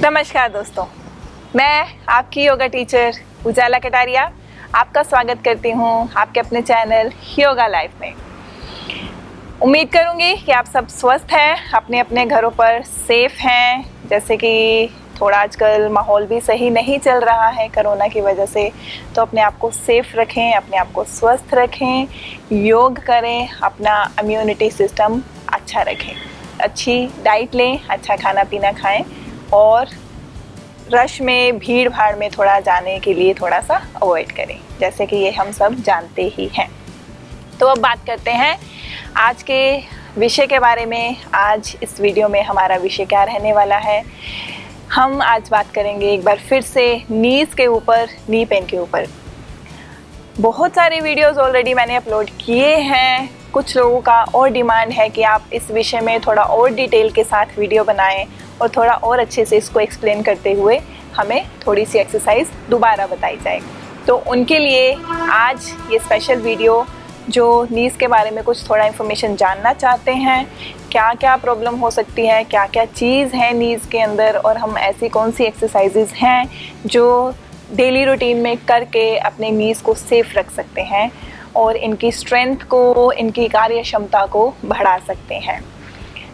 नमस्कार दोस्तों, मैं आपकी योगा टीचर उजाला कटारिया आपका स्वागत करती हूँ आपके अपने चैनल योगा लाइफ में। उम्मीद करूँगी कि आप सब स्वस्थ हैं, अपने अपने घरों पर सेफ हैं। जैसे कि थोड़ा आजकल माहौल भी सही नहीं चल रहा है कोरोना की वजह से, तो अपने आप को सेफ रखें, अपने आप को स्वस्थ रखें, योग करें, अपना इम्यूनिटी सिस्टम अच्छा रखें, अच्छी डाइट लें, अच्छा खाना पीना खाएं और रश में भीड़ भाड़ में थोड़ा जाने के लिए थोड़ा सा अवॉइड करें, जैसे कि ये हम सब जानते ही हैं। तो अब बात करते हैं आज के विषय के बारे में। आज इस वीडियो में हमारा विषय क्या रहने वाला है, हम आज बात करेंगे एक बार फिर से नीज़ के ऊपर, नी पेन के ऊपर। बहुत सारे वीडियोस ऑलरेडी मैंने अपलोड किए हैं। कुछ लोगों का और डिमांड है कि आप इस विषय में थोड़ा और डिटेल के साथ वीडियो बनाएं और थोड़ा और अच्छे से इसको एक्सप्लेन करते हुए हमें थोड़ी सी एक्सरसाइज दोबारा बताई जाए। तो उनके लिए आज ये स्पेशल वीडियो, जो नीज़ के बारे में कुछ थोड़ा इन्फॉर्मेशन जानना चाहते हैं, क्या क्या प्रॉब्लम हो सकती है, क्या क्या चीज़ है नीज़ के अंदर, और हम ऐसी कौन सी एक्सरसाइजेज हैं जो डेली रूटीन में करके अपने नीज़ को सेफ रख सकते हैं और इनकी स्ट्रेंथ को, इनकी कार्य क्षमता को बढ़ा सकते हैं।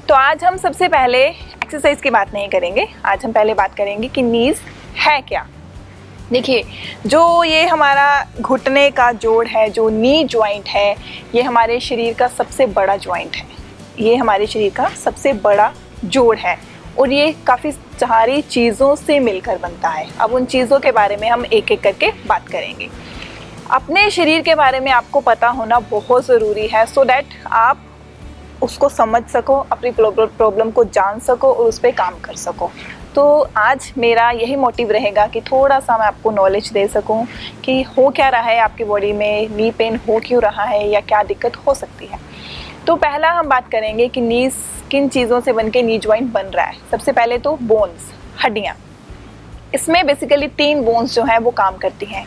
तो आज हम सबसे पहले एक्सरसाइज की बात नहीं करेंगे, आज हम पहले बात करेंगे कि नीज़ है क्या। देखिए, जो ये हमारा घुटने का जोड़ है, जो नी जॉइंट है, ये हमारे शरीर का सबसे बड़ा जॉइंट है, ये हमारे शरीर का सबसे बड़ा जोड़ है और ये काफ़ी सारी चीज़ों से मिलकर बनता है। अब उन चीज़ों के बारे में हम एक एक करके बात करेंगे। अपने शरीर के बारे में आपको पता होना बहुत ज़रूरी है, सो दैट आप उसको समझ सको, अपनी प्रॉब्लम को जान सको और उस पर काम कर सको। तो आज मेरा यही मोटिव रहेगा कि थोड़ा सा मैं आपको नॉलेज दे सकूं कि हो क्या रहा है आपकी बॉडी में, नी पेन हो क्यों रहा है या क्या दिक्कत हो सकती है। तो पहला हम बात करेंगे कि नीज़ किन चीज़ों से बनके नी जॉइंट बन रहा है। सबसे पहले तो बोन्स, हड्डियाँ। इसमें बेसिकली 3 बोन्स जो हैं वो काम करती हैं।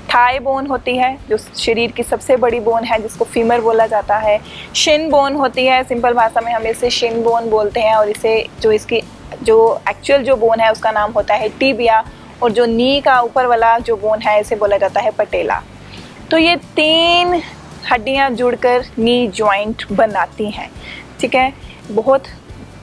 थाई बोन होती है जो शरीर की सबसे बड़ी बोन है, जिसको फीमर बोला जाता है। शिन बोन होती है, सिंपल भाषा में हम इसे शिन बोन बोलते हैं, और इसे इसकी एक्चुअल जो बोन है उसका नाम होता है टिबिया, और जो नी का ऊपर वाला जो बोन है इसे बोला जाता है पटेला। तो ये 3 हड्डियाँ जुड़कर नी जॉइंट बनाती हैं, ठीक है। बहुत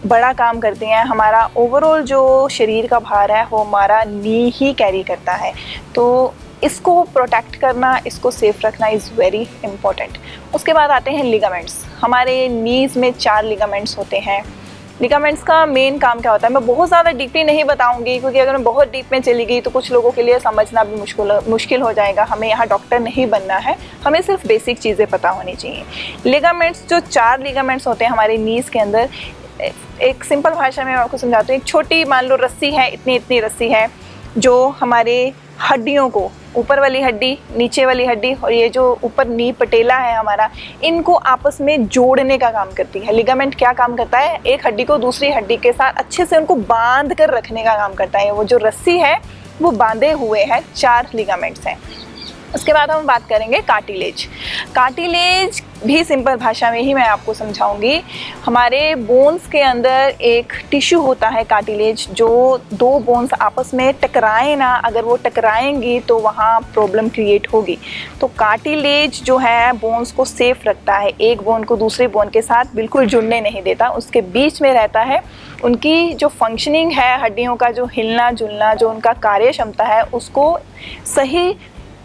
बड़ा काम करती हैं। हमारा ओवरऑल जो शरीर का भार है वो हमारा नी ही कैरी करता है, तो इसको प्रोटेक्ट करना, इसको सेफ रखना इज़ वेरी इम्पोर्टेंट। उसके बाद आते हैं लिगामेंट्स। हमारे नीज़ में 4 लिगामेंट्स होते हैं। लिगामेंट्स का मेन काम क्या होता है, मैं बहुत ज़्यादा डीपली नहीं बताऊंगी, क्योंकि अगर मैं बहुत डीप में चली गई तो कुछ लोगों के लिए समझना भी मुश्किल हो जाएगा। हमें यहाँ डॉक्टर नहीं बनना है, हमें सिर्फ बेसिक चीज़ें पता होनी चाहिए। लिगामेंट्स, जो 4 लिगामेंट्स होते हैं हमारे नीज़ के अंदर, एक सिंपल भाषा में आपको समझाती हूँ। एक छोटी मान लो रस्सी है, इतनी रस्सी है जो हमारे हड्डियों को, ऊपर वाली हड्डी, नीचे वाली हड्डी और ये जो ऊपर नी पटेला है हमारा, इनको आपस में जोड़ने का काम करती है। लिगामेंट क्या काम करता है, एक हड्डी को दूसरी हड्डी के साथ अच्छे से उनको बांध कर रखने का काम करता है। वो जो रस्सी है वो बांधे हुए है, 4 लिगामेंट्स हैं। उसके बाद हम बात करेंगे कार्टिलेज। कार्टिलेज भी सिंपल भाषा में ही मैं आपको समझाऊंगी। हमारे बोन्स के अंदर एक टिश्यू होता है कार्टिलेज, जो 2 बोन्स आपस में टकराए ना, अगर वो टकराएंगी तो वहाँ प्रॉब्लम क्रिएट होगी। तो कार्टिलेज जो है बोन्स को सेफ रखता है, एक बोन को दूसरे बोन के साथ बिल्कुल जुड़ने नहीं देता, उसके बीच में रहता है। उनकी जो फंक्शनिंग है, हड्डियों का जो हिलना जुलना, जो उनका कार्य क्षमता है, उसको सही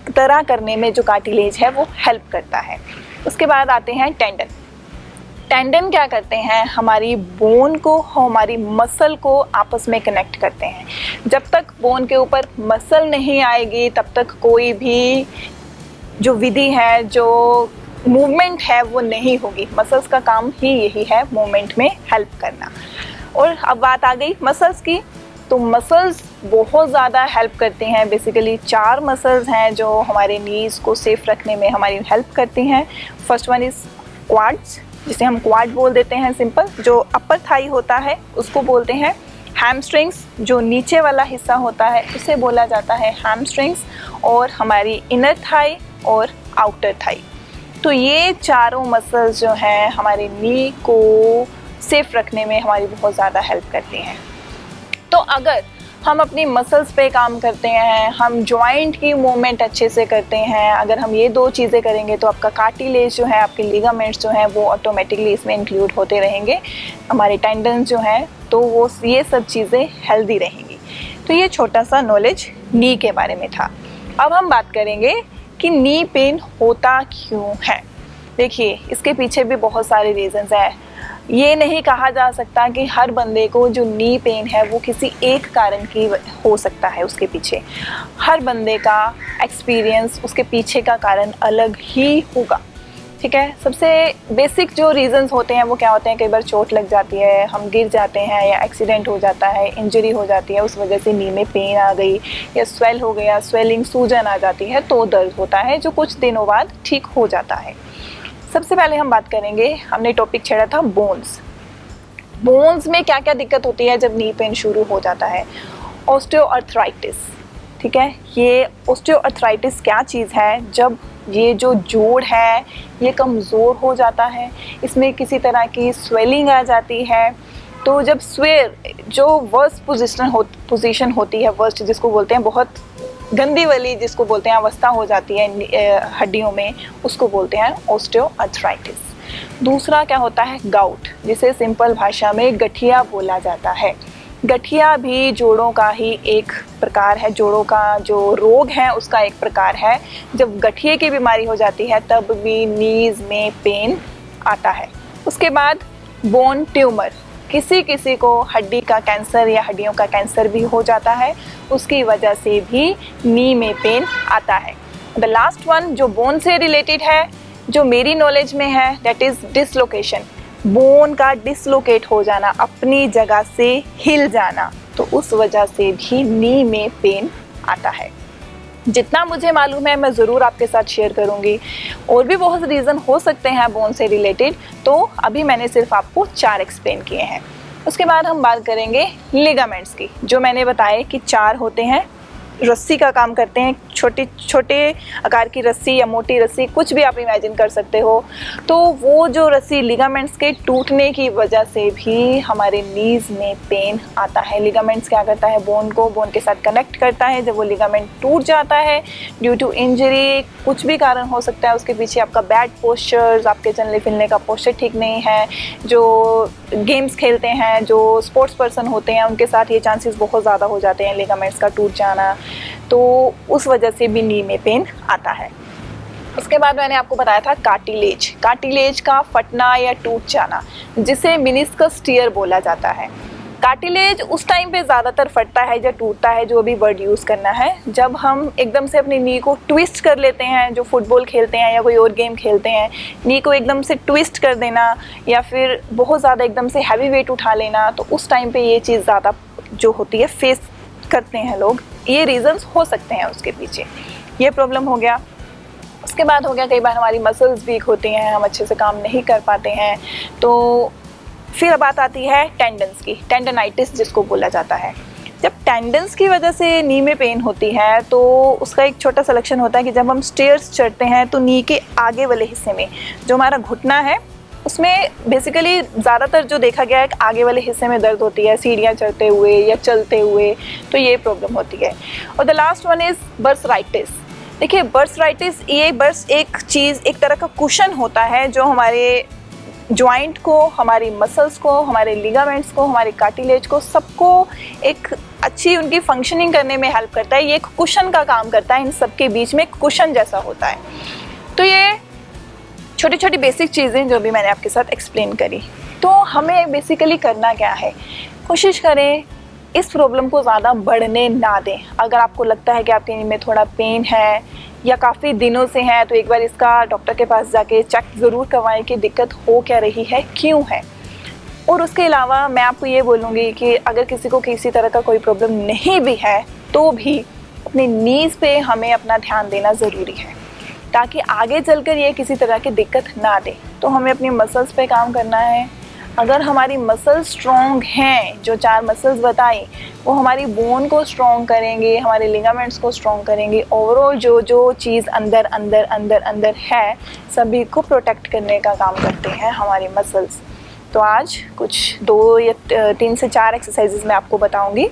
तरह करने में जो कार्टिलेज है वो हेल्प करता है। उसके बाद आते हैं टेंडन। टेंडन क्या करते हैं, हमारी बोन को, हमारी मसल को आपस में कनेक्ट करते हैं। जब तक बोन के ऊपर मसल नहीं आएगी तब तक कोई भी जो विधि है, जो मूवमेंट है वो नहीं होगी। मसल्स का काम ही यही है, मूवमेंट में हेल्प करना। और अब बात आ गई मसल्स की, तो मसल्स बहुत ज़्यादा हेल्प करती हैं। बेसिकली 4 मसल्स हैं जो हमारे नीज़ को सेफ रखने में हमारी हेल्प करती हैं। फर्स्ट वन इज़ क्वाड्स, जिसे हम क्वाड बोल देते हैं सिंपल। जो अपर थाई होता है उसको बोलते हैं हैमस्ट्रिंग्स, जो नीचे वाला हिस्सा होता है उसे बोला जाता है हैमस्ट्रिंग्स, और हमारी इनर थाई और आउटर थाई। तो ये चारों मसल्स जो हैं हमारे नी को सेफ रखने में हमारी बहुत ज़्यादा हेल्प करती हैं। तो अगर हम अपनी मसल्स पे काम करते हैं, हम जॉइंट की मूवमेंट अच्छे से करते हैं। अगर हम ये दो चीज़ें करेंगे तो आपका कार्टिलेज जो है, आपके लिगामेंट्स जो हैं वो ऑटोमेटिकली इसमें इंक्लूड होते रहेंगे। हमारे टेंडन्स जो हैं तो वो ये सब चीज़ें हेल्दी रहेंगी। तो ये छोटा सा नॉलेज नी के बारे में था। अब हम बात करेंगे कि नी पेन होता क्यों है। देखिए, इसके पीछे भी बहुत सारे रीज़न्स हैं। ये नहीं कहा जा सकता कि हर बंदे को जो नी पेन है वो किसी एक कारण की हो सकता है। उसके पीछे हर बंदे का एक्सपीरियंस, उसके पीछे का कारण अलग ही होगा, ठीक है। सबसे बेसिक जो रीज़न्स होते हैं वो क्या होते हैं, कई बार चोट लग जाती है, हम गिर जाते हैं, या एक्सीडेंट हो जाता है, इंजरी हो जाती है, उस वजह से नी में पेन आ गई, या स्वेल हो गया, स्वेलिंग, सूजन आ जाती है, तो दर्द होता है जो कुछ दिनों बाद ठीक हो जाता है। सबसे पहले हम बात करेंगे, हमने टॉपिक छेड़ा था बोन्स। बोन्स में क्या क्या दिक्कत होती है जब नी पेन शुरू हो जाता है। ऑस्टियोआर्थराइटिस, ठीक है। ये ऑस्टियोआर्थराइटिस क्या चीज़ है, जब ये जो जोड़ है ये कमज़ोर हो जाता है, इसमें किसी तरह की स्वेलिंग आ जाती है। तो जब जो वर्स्ट पोजीशन होती है, वर्स्ट जिसको बोलते हैं, बहुत गंदी वाली जिसको बोलते हैं अवस्था हो जाती है हड्डियों में, उसको बोलते हैं ऑस्टियोआर्थराइटिस। दूसरा क्या होता है, गाउट, जिसे सिंपल भाषा में गठिया बोला जाता है। गठिया भी जोड़ों का ही एक प्रकार है, जोड़ों का जो रोग है उसका एक प्रकार है। जब गठिए की बीमारी हो जाती है तब भी नीज़ में पेन आता है। उसके बाद बोन ट्यूमर, किसी को हड्डी का कैंसर या हड्डियों का कैंसर भी हो जाता है, उसकी वजह से भी नी में पेन आता है। द लास्ट वन जो बोन से रिलेटेड है, जो मेरी नॉलेज में है, दैट इज़ डिसलोकेशन। बोन का डिसलोकेट हो जाना, अपनी जगह से हिल जाना, तो उस वजह से भी नी में पेन आता है। जितना मुझे मालूम है मैं ज़रूर आपके साथ शेयर करूँगी। और भी बहुत रीज़न हो सकते हैं बोन से रिलेटेड, तो अभी मैंने सिर्फ आपको 4 एक्सप्लेन किए हैं। उसके बाद हम बात करेंगे लिगामेंट्स की, जो मैंने बताया कि 4 होते हैं, रस्सी का काम करते हैं, छोटे आकार की रस्सी या मोटी रस्सी, कुछ भी आप इमेजिन कर सकते हो। तो वो जो रस्सी लिगामेंट्स के टूटने की वजह से भी हमारे नीज़ में पेन आता है। लिगामेंट्स क्या करता है, बोन के साथ कनेक्ट करता है। जब वो लिगामेंट टूट जाता है ड्यू टू इंजरी, कुछ भी कारण हो सकता है उसके पीछे, आपका बैड पोस्चर्स, आपके चलने फिरने का पोस्चर ठीक नहीं है, जो गेम्स खेलते हैं, जो स्पोर्ट्स पर्सन होते हैं, उनके साथ ये चांसेस बहुत ज़्यादा हो जाते हैं लिगामेंट्स का टूट जाना, तो उस वजह से भी नी में पेन आता है। उसके बाद मैंने आपको बताया था कार्टिलेज का फटना या टूट जाना, जिसे मेनिस्कस टियर बोला जाता है। कार्टिलेज उस टाइम पे ज़्यादातर फटता है या टूटता है, जो अभी वर्ड यूज़ करना है, जब हम एकदम से अपनी नी को ट्विस्ट कर लेते हैं, जो फुटबॉल खेलते हैं या कोई और गेम खेलते हैं, नी को एकदम से ट्विस्ट कर देना या फिर बहुत ज़्यादा एकदम से हैवी वेट उठा लेना, तो उस टाइम पे ये चीज़ ज़्यादा जो होती है फेस करते हैं लोग। ये रीज़न्स हो सकते हैं उसके पीछे, ये प्रॉब्लम हो गया। उसके बाद हो गया, कई बार हमारी मसल्स वीक होती हैं, हम अच्छे से काम नहीं कर पाते हैं। तो फिर बात आती है टेंडन्स की, टेंडनाइटिस जिसको बोला जाता है। जब टेंडन्स की वजह से नी में पेन होती है तो उसका एक छोटा सा लक्षण होता है कि जब हम स्टेयर्स चढ़ते हैं तो नी के आगे वाले हिस्से में, जो हमारा घुटना है, उसमें बेसिकली ज़्यादातर जो देखा गया है कि आगे वाले हिस्से में दर्द होती है सीढ़ियाँ चढ़ते हुए या चलते हुए, तो ये प्रॉब्लम होती है। और द लास्ट वन इज़ बर्सराइटिस। देखिए, बर्सराइटिस ये एक तरह का कुशन होता है जो हमारे जॉइंट को, हमारी मसल्स को, हमारे लिगामेंट्स को, हमारे कार्टिलेज को, सबको एक अच्छी उनकी फंक्शनिंग करने में हेल्प करता है। ये एक कुशन का काम करता है, इन सब के बीच में कुशन जैसा होता है। तो ये छोटी छोटी बेसिक चीज़ें जो भी मैंने आपके साथ एक्सप्लेन करी। तो हमें बेसिकली करना क्या है, कोशिश करें इस प्रॉब्लम को ज़्यादा बढ़ने ना दें। अगर आपको लगता है कि आपके नी में थोड़ा पेन है या काफ़ी दिनों से है, तो एक बार इसका डॉक्टर के पास जाके चेक ज़रूर करवाएं कि दिक्कत हो क्या रही है, क्यों है। और उसके अलावा मैं आपको ये बोलूँगी कि अगर किसी को किसी तरह का कोई प्रॉब्लम नहीं भी है तो भी अपनी नीज़ पे हमें अपना ध्यान देना ज़रूरी है, ताकि आगे चलकर ये किसी तरह की दिक्कत ना दे। तो हमें अपनी मसल्स पे काम करना है। अगर हमारी मसल्स स्ट्रॉन्ग हैं, जो 4 मसल्स बताई, वो हमारी बोन को स्ट्रॉन्ग करेंगे, हमारे लिगामेंट्स को स्ट्रॉन्ग करेंगे। ओवरऑल जो चीज़ अंदर अंदर अंदर अंदर है, सभी को प्रोटेक्ट करने का काम करते हैं हमारी मसल्स। तो आज कुछ 2 या 3 से 4 एक्सरसाइजेज मैं आपको बताऊंगी,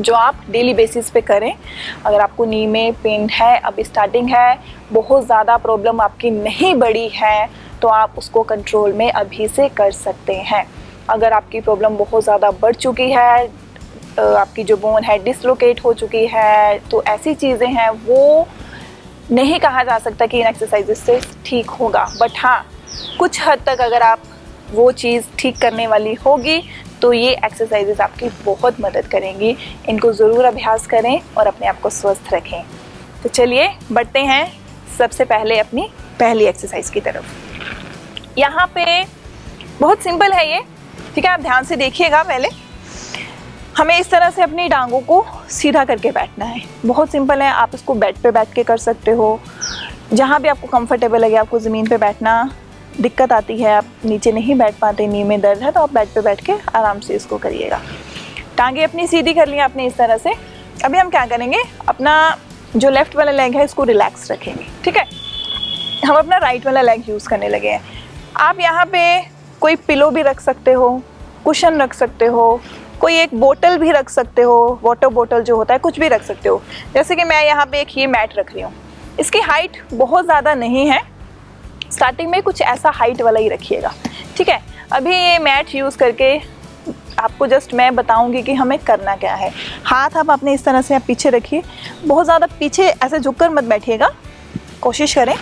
जो आप डेली बेसिस पे करें। अगर आपको नी में पेन है, अभी स्टार्टिंग है, बहुत ज़्यादा प्रॉब्लम आपकी नहीं बढ़ी है, तो आप उसको कंट्रोल में अभी से कर सकते हैं। अगर आपकी प्रॉब्लम बहुत ज़्यादा बढ़ चुकी है, आपकी जो बोन है डिसलोकेट हो चुकी है, तो ऐसी चीज़ें हैं वो नहीं कहा जा सकता कि इन एक्सरसाइजेस से ठीक होगा। बट हाँ, कुछ हद तक अगर आप वो चीज़ ठीक करने वाली होगी तो ये एक्सरसाइजेस आपकी बहुत मदद करेंगी। इनको ज़रूर अभ्यास करें और अपने आप को स्वस्थ रखें। तो चलिए बढ़ते हैं सबसे पहले अपनी पहली एक्सरसाइज की तरफ। यहाँ पे बहुत सिंपल है ये, ठीक है, आप ध्यान से देखिएगा। पहले हमें इस तरह से अपनी टांगों को सीधा करके बैठना है। बहुत सिंपल है, आप इसको बेड पे बैठ के कर सकते हो, जहाँ भी आपको कंफर्टेबल लगे। आपको ज़मीन पे बैठना दिक्कत आती है, आप नीचे नहीं बैठ पाते, नी में दर्द है, तो आप बेड पे बैठ के आराम से इसको करिएगा। टांगे अपनी सीधी कर लिया आपने इस तरह से। अभी हम क्या करेंगे, अपना जो लेफ़्ट वाला लेग है इसको रिलैक्स रखेंगे, ठीक है। हम अपना राइट वाला लेग यूज़ करने लगे हैं। आप यहाँ पे कोई पिलो भी रख सकते हो, कुशन रख सकते हो, कोई एक बोतल भी रख सकते हो, वाटर बोतल जो होता है, कुछ भी रख सकते हो। जैसे कि मैं यहाँ पे एक ये मैट रख रही हूँ, इसकी हाइट बहुत ज़्यादा नहीं है, स्टार्टिंग में कुछ ऐसा हाइट वाला ही रखिएगा, ठीक है। अभी ये मैट यूज़ करके आपको जस्ट मैं बताऊंगी कि हमें करना क्या है। हाथ आप अपने इस तरह से आप पीछे रखिए, बहुत ज़्यादा पीछे ऐसे झुककर मत बैठिएगा। कोशिश करें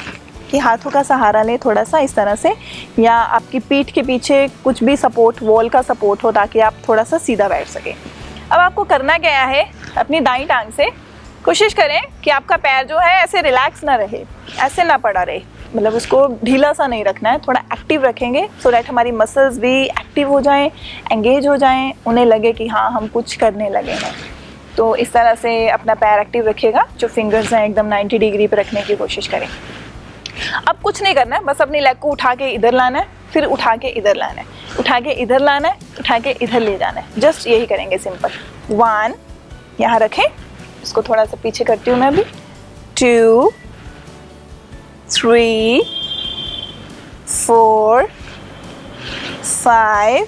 कि हाथों का सहारा लें थोड़ा सा इस तरह से, या आपकी पीठ के पीछे कुछ भी सपोर्ट, वॉल का सपोर्ट हो, ताकि आप थोड़ा सा सीधा बैठ सकें। अब आपको करना क्या है, अपनी दाईं टांग से कोशिश करें कि आपका पैर जो है ऐसे रिलैक्स ना रहे, ऐसे ना पड़ा रहे, मतलब उसको ढीला सा नहीं रखना है, थोड़ा एक्टिव रखेंगे सो दैट हमारी मसल्स भी एक्टिव हो जाएं, एंगेज हो जाएं, उन्हें लगे कि हाँ हम कुछ करने लगे हैं। तो इस तरह से अपना पैर एक्टिव रखिएगा, जो फिंगर्स हैं एकदम 90 डिग्री पर रखने की कोशिश करें। अब कुछ नहीं करना है, बस अपनी लेग को उठा के इधर लाना है, फिर उठा के इधर लाना है, उठा के इधर लाना है, उठा के इधर ले जाना है। जस्ट यही करेंगे, सिंपल। 1, यहाँ रखें, इसको थोड़ा सा पीछे करती हूँ मैं अभी। 2, 3, 4, 5,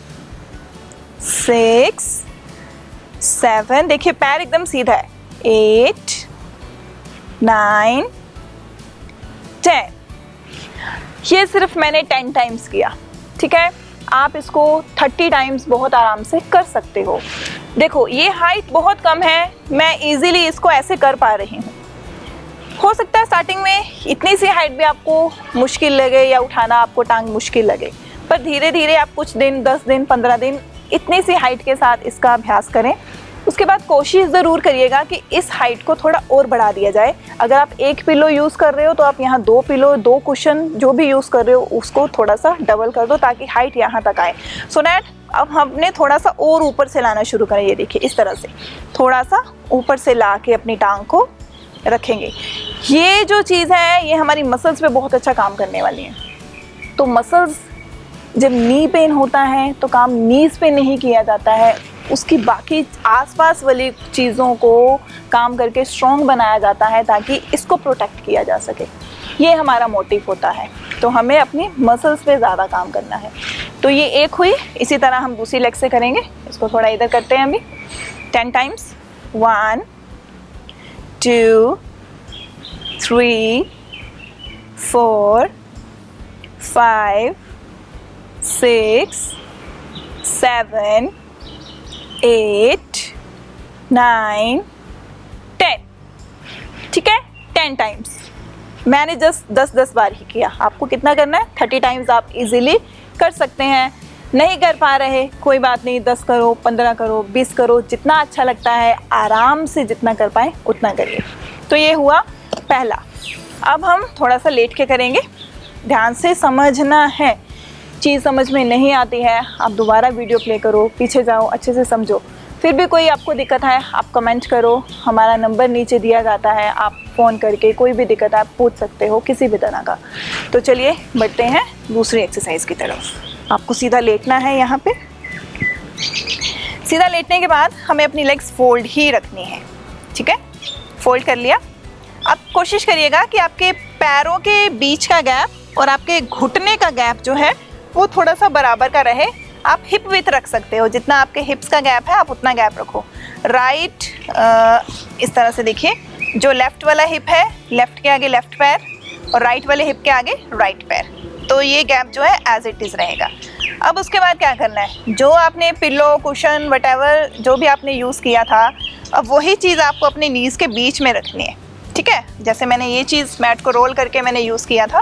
6, 7, देखिए पैर एकदम सीधा है। 8, 9, 10। ये सिर्फ मैंने 10 टाइम्स किया, ठीक है। आप इसको 30 टाइम्स बहुत आराम से कर सकते हो। देखो ये हाइट बहुत कम है, मैं इजीली इसको ऐसे कर पा रही हूँ। हो सकता है स्टार्टिंग में इतनी सी हाइट भी आपको मुश्किल लगे या उठाना आपको टांग मुश्किल लगे, पर धीरे धीरे आप कुछ दिन, 10 दिन, 15 दिन इतनी सी हाइट के साथ इसका अभ्यास करें। उसके बाद कोशिश ज़रूर करिएगा कि इस हाइट को थोड़ा और बढ़ा दिया जाए। अगर आप एक पिलो यूज़ कर रहे हो तो आप यहाँ 2 पिलो, 2 कुशन जो भी यूज़ कर रहे हो उसको थोड़ा सा डबल कर दो, ताकि हाइट यहाँ तक आए। सो दैट अब हमने थोड़ा सा और ऊपर से लाना शुरू करें। ये देखिए इस तरह से थोड़ा सा ऊपर से ला के अपनी टांग को रखेंगे। ये जो चीज़ है ये हमारी मसल्स पे बहुत अच्छा काम करने वाली है। तो मसल्स जब नी पेन होता है तो काम नीज पे नहीं किया जाता है, उसकी बाकी आसपास वाली चीज़ों को काम करके स्ट्रॉन्ग बनाया जाता है, ताकि इसको प्रोटेक्ट किया जा सके। ये हमारा मोटिव होता है। तो हमें अपनी मसल्स पे ज़्यादा काम करना है। तो ये एक हुई, इसी तरह हम दूसरी लेग से करेंगे। इसको थोड़ा इधर करते हैं अभी 10 टाइम्स। 1, 2, 3, 4, 5, 6, 7, 8, 9, 10, ठीक है। 10 टाइम्स मैंने जस्ट 10-10 बार ही किया। आपको कितना करना है? 30 टाइम्स आप इजीली कर सकते हैं। नहीं कर पा रहे कोई बात नहीं, 10 करो, 15 करो, 20 करो, जितना अच्छा लगता है आराम से जितना कर पाए उतना करिए। तो ये हुआ पहला। अब हम थोड़ा सा लेट के करेंगे। ध्यान से समझना है, चीज़ समझ में नहीं आती है आप दोबारा वीडियो प्ले करो, पीछे जाओ, अच्छे से समझो। फिर भी कोई आपको दिक्कत है आप कमेंट करो, हमारा नंबर नीचे दिया जाता है, आप फ़ोन करके कोई भी दिक्कत आप पूछ सकते हो किसी भी तरह का। तो चलिए बढ़ते हैं दूसरी एक्सरसाइज की तरफ। आपको सीधा लेटना है यहाँ पे। सीधा लेटने के बाद हमें अपनी लेग्स फोल्ड ही रखनी है, ठीक है। फोल्ड कर लिया। अब कोशिश करिएगा कि आपके पैरों के बीच का गैप और आपके घुटने का गैप जो है वो थोड़ा सा बराबर का रहे, आप हिप विथ रख सकते हो, जितना आपके हिप्स का गैप है आप उतना गैप रखो। राइट इस तरह से देखिए, जो लेफ्ट वाला हिप है लेफ्ट के आगे लेफ्ट पैर और राइट वाले हिप के आगे राइट पैर, तो ये गैप जो है एज इट इज़ रहेगा। अब उसके बाद क्या करना है, जो आपने पिलो कुशन वटेवर जो भी आपने यूज़ किया था, अब वही चीज़ आपको अपने नीज़ के बीच में रखनी है। ठीक है, जैसे मैंने ये चीज़ मैट को रोल करके मैंने यूज़ किया था,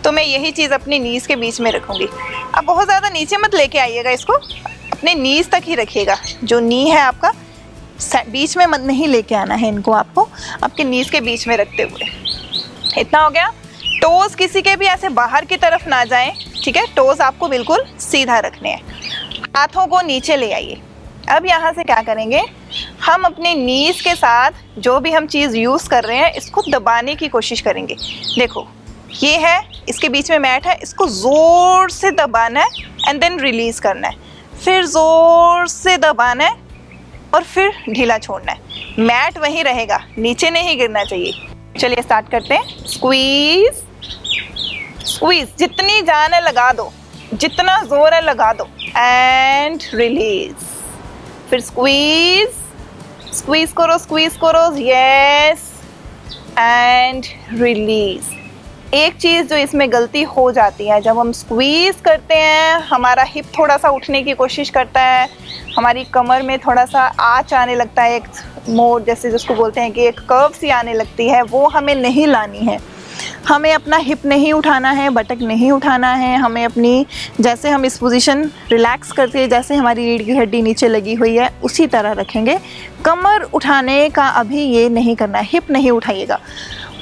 तो मैं यही चीज़ अपनी नीज़ के बीच में रखूँगी। अब बहुत ज़्यादा नीचे मत लेके आइएगा, इसको अपने नीज़ तक ही रखिएगा। जो नी है आपका बीच में मत नहीं लेके आना है, इनको आपको आपके नीज़ के बीच में रखते हुए। इतना हो गया। टोज़ किसी के भी ऐसे बाहर की तरफ ना जाएं, ठीक है, टोज़ आपको बिल्कुल सीधा रखने हैं। हाथों को नीचे ले आइए। अब यहाँ से क्या करेंगे, हम अपने नीज़ के साथ जो भी हम चीज़ यूज़ कर रहे हैं इसको दबाने की कोशिश करेंगे। देखो ये है, इसके बीच में मैट है, इसको ज़ोर से दबाना है एंड देन रिलीज़ करना है, फिर ज़ोर से दबाना है और फिर ढीला छोड़ना है। मैट वहीं रहेगा, नीचे नहीं गिरना चाहिए। चलिए स्टार्ट करते हैं। स्क्वीज़ स्क्वीज़, जितनी जान है लगा दो, जितना ज़ोर है लगा दो एंड रिलीज़। फिर स्क्वीज़ स्क्वीज़ करो, यस एंड रिलीज़। एक चीज़ जो इसमें गलती हो जाती है, जब हम स्क्वीज़ करते हैं हमारा हिप थोड़ा सा उठने की कोशिश करता है, हमारी कमर में थोड़ा सा आँच आने लगता है, एक मोड़ जैसे जिसको बोलते हैं कि एक कर्व सी आने लगती है, वो हमें नहीं लानी है। हमें अपना हिप नहीं उठाना है, बटक नहीं उठाना है, हमें अपनी जैसे हम इस पोजीशन रिलैक्स करते हैं, जैसे हमारी रीढ़ की हड्डी नीचे लगी हुई है उसी तरह रखेंगे। कमर उठाने का अभी ये नहीं करना है, हिप नहीं उठाइएगा।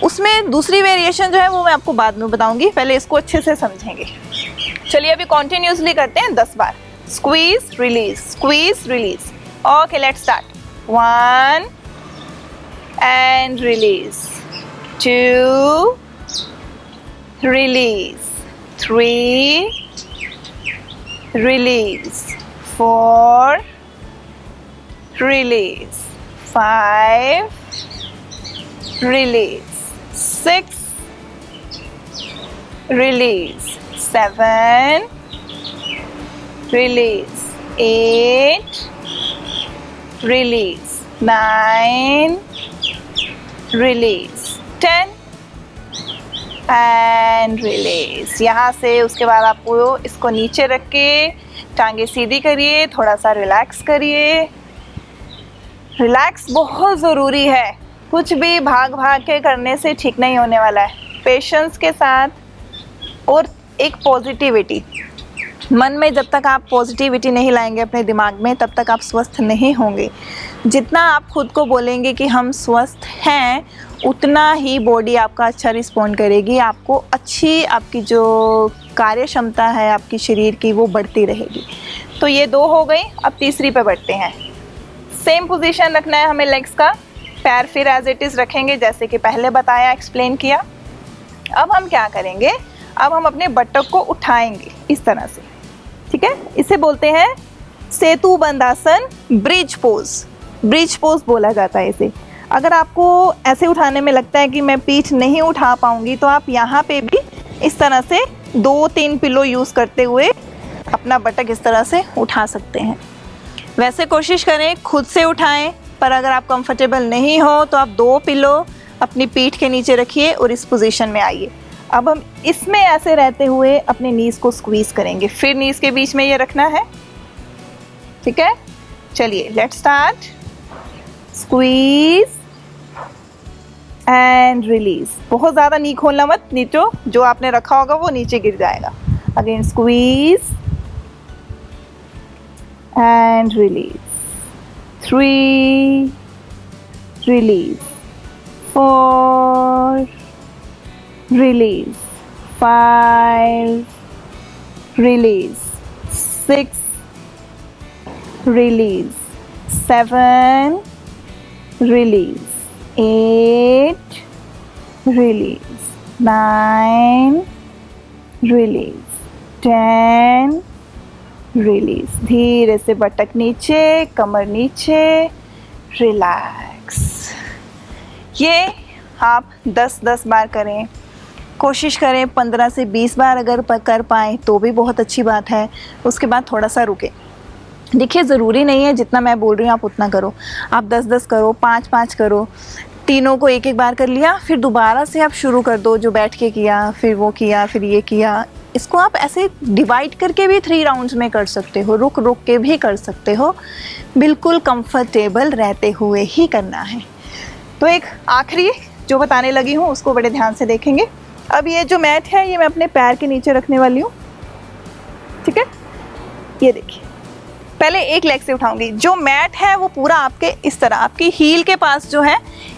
उसमें दूसरी वेरिएशन जो है वो मैं आपको बाद में बताऊंगी, पहले इसको अच्छे से समझेंगे। चलिए अभी कॉन्टिन्यूसली करते हैं 10 बार। Squeeze release. Okay let's start. 1 and release, 2 release, 3 release, 4 release, 5 release, 6 release, 7 release, 8 release, 9 release, 10 and release. यहाँ से उसके बाद आपको इसको नीचे रख के टांगे सीधी करिए, थोड़ा सा रिलैक्स करिए। रिलैक्स बहुत ज़रूरी है, कुछ भी भाग भाग के करने से ठीक नहीं होने वाला है। पेशेंस के साथ और एक पॉजिटिविटी मन में, जब तक आप पॉजिटिविटी नहीं लाएंगे अपने दिमाग में तब तक आप स्वस्थ नहीं होंगे। जितना आप खुद को बोलेंगे कि हम स्वस्थ हैं उतना ही बॉडी आपका अच्छा रिस्पॉन्ड करेगी, आपको अच्छी आपकी जो कार्य क्षमता है आपकी शरीर की वो बढ़ती रहेगी। तो ये 2 हो गई, अब तीसरी पे बढ़ते हैं। सेम पोजीशन रखना है हमें लेग्स का, पैर फिर एज इट इज़ रखेंगे जैसे कि पहले बताया, एक्सप्लेन किया। अब हम क्या करेंगे, अब हम अपने बटक को उठाएंगे इस तरह से, ठीक है। इसे बोलते हैं सेतु बंधासन, ब्रिज पोज बोला जाता है इसे। अगर आपको ऐसे उठाने में लगता है कि मैं पीठ नहीं उठा पाऊंगी तो आप यहाँ पे भी इस तरह से 2-3 पिलो यूज़ करते हुए अपना बटक इस तरह से उठा सकते हैं। वैसे कोशिश करें खुद से उठाएं, पर अगर आप कंफर्टेबल नहीं हो तो आप 2 पिलो अपनी पीठ के नीचे रखिए और इस पोजीशन में आइए। अब हम इसमें ऐसे रहते हुए अपने नीज़ को स्क्वीज़ करेंगे, फिर नीज़ के बीच में ये रखना है, ठीक है। चलिए let's start. Squeeze and release. बहुत ज़्यादा नी खोलना मत, नीचो जो आपने रखा होगा वो नीचे गिर जाएगा। Again squeeze and release, 3 release, 4 release, 5 release, 6 release, 7 release, 8 release, 9 release, 10 release। धीरे से बटक नीचे, कमर नीचे, रिलैक्स। ये आप 10-10 बार करें। कोशिश करें 15 से 20 बार अगर कर पाएँ तो भी बहुत अच्छी बात है। उसके बाद थोड़ा सा रुके। देखिए ज़रूरी नहीं है जितना मैं बोल रही हूँ आप उतना करो, आप 10-10 करो, 5-5 करो, तीनों को एक-एक बार कर लिया, फिर दोबारा से आप शुरू कर दो, जो बैठ के किया, फिर वो किया, फिर ये किया। इसको आप ऐसे डिवाइड करके भी 3 राउंड्स में कर सकते हो, रुक रुक के भी कर सकते हो, बिल्कुल कंफर्टेबल रहते हुए ही करना है। तो एक आखिरी जो बताने लगी हूँ उसको बड़े ध्यान से देखेंगे। अब ये जो मैट है ये मैं अपने पैर के नीचे रखने वाली हूँ, ठीक है। ये देखिए, पहले एक लेग से उठाऊंगी। जो मैट है वो पूरा आपके इस तरह, आपकी हील के पास जो है,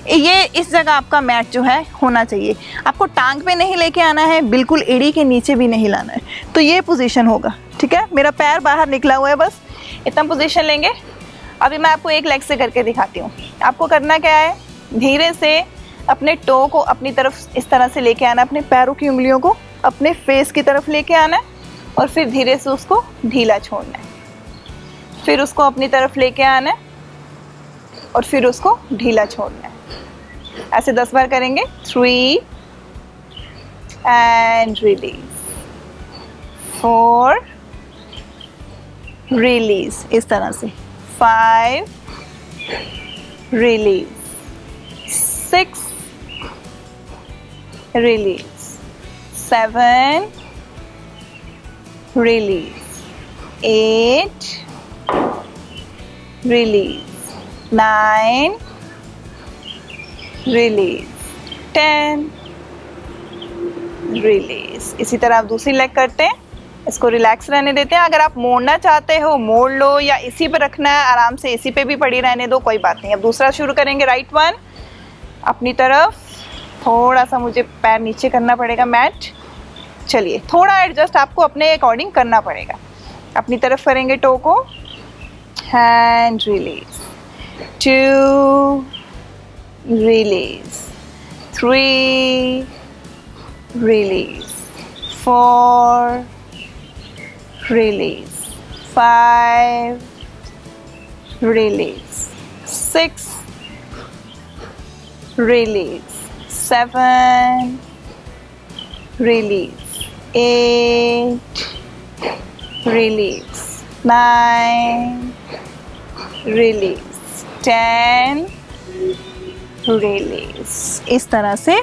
ये इस जगह आपका मैट जो है होना चाहिए। आपको टांग पे नहीं लेके आना है, बिल्कुल एड़ी के नीचे भी नहीं लाना है। तो ये पोजीशन होगा, ठीक है। मेरा पैर बाहर निकला हुआ है, बस इतना पोजीशन लेंगे। अभी मैं आपको एक लेग से करके दिखाती हूँ। आपको करना क्या है, धीरे से अपने टो को अपनी तरफ इस तरह से लेके आना, अपने पैरों की उंगलियों को अपने फेस की तरफ लेके आना है और फिर धीरे से उसको ढीला छोड़ना है। फिर उसको अपनी तरफ लेके आना है और फिर उसको ढीला छोड़ना है। ऐसे 10 बार करेंगे। 3 एंड रिलीज, 4 रिलीज, इस तरह से 5 release, 6 release, 7 release, 8 release, 9 release, 10 release। इसी तरह आप दूसरी लेग करते हैं, इसको रिलैक्स रहने देते हैं। अगर आप मोड़ना चाहते हो मोड़ लो, या इसी पे रखना है आराम से इसी पे भी पड़ी रहने दो, कोई बात नहीं। अब दूसरा शुरू करेंगे। राइट वन अपनी तरफ, थोड़ा सा मुझे पैर नीचे करना पड़ेगा मैट। चलिए थोड़ा एडजस्ट आपको अपने अकॉर्डिंग करना पड़ेगा। अपनी तरफ करेंगे टो को, and release, 2 release, 3 release, 4 release, 5 release, 6 release, 7 release, 8 release, 9 release, 10 release. इस तरह से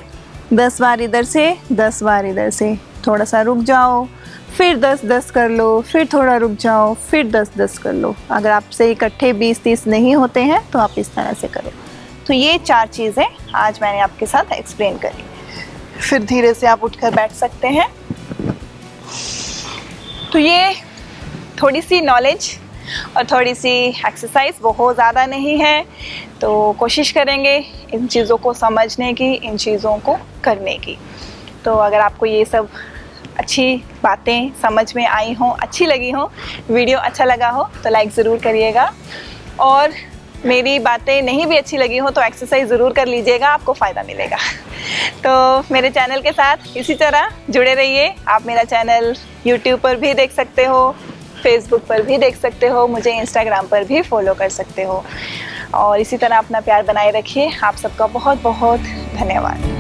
10 बार इधर से 10 बार इधर से। थोड़ा सा रुक जाओ, फिर 10-10 कर लो, फिर थोड़ा रुक जाओ, फिर 10-10 कर लो। अगर आपसे इकट्ठे 20-30 नहीं होते हैं तो आप इस तरह से करो। तो ये 4 चीज़ें आज मैंने आपके साथ एक्सप्लेन करी। फिर धीरे से आप उठकर बैठ सकते हैं। तो ये थोड़ी सी नॉलेज और थोड़ी सी एक्सरसाइज, बहुत ज़्यादा नहीं है, तो कोशिश करेंगे इन चीज़ों को समझने की, इन चीज़ों को करने की। तो अगर आपको ये सब अच्छी बातें समझ में आई हों, अच्छी लगी हों, वीडियो अच्छा लगा हो तो लाइक ज़रूर करिएगा। और मेरी बातें नहीं भी अच्छी लगी हो तो एक्सरसाइज ज़रूर कर लीजिएगा, आपको फ़ायदा मिलेगा। तो मेरे चैनल के साथ इसी तरह जुड़े रहिए। आप मेरा चैनल यूट्यूब पर भी देख सकते हो, फेसबुक पर भी देख सकते हो, मुझे इंस्टाग्राम पर भी फॉलो कर सकते हो। और इसी तरह अपना प्यार बनाए रखिए। आप सबका बहुत बहुत धन्यवाद।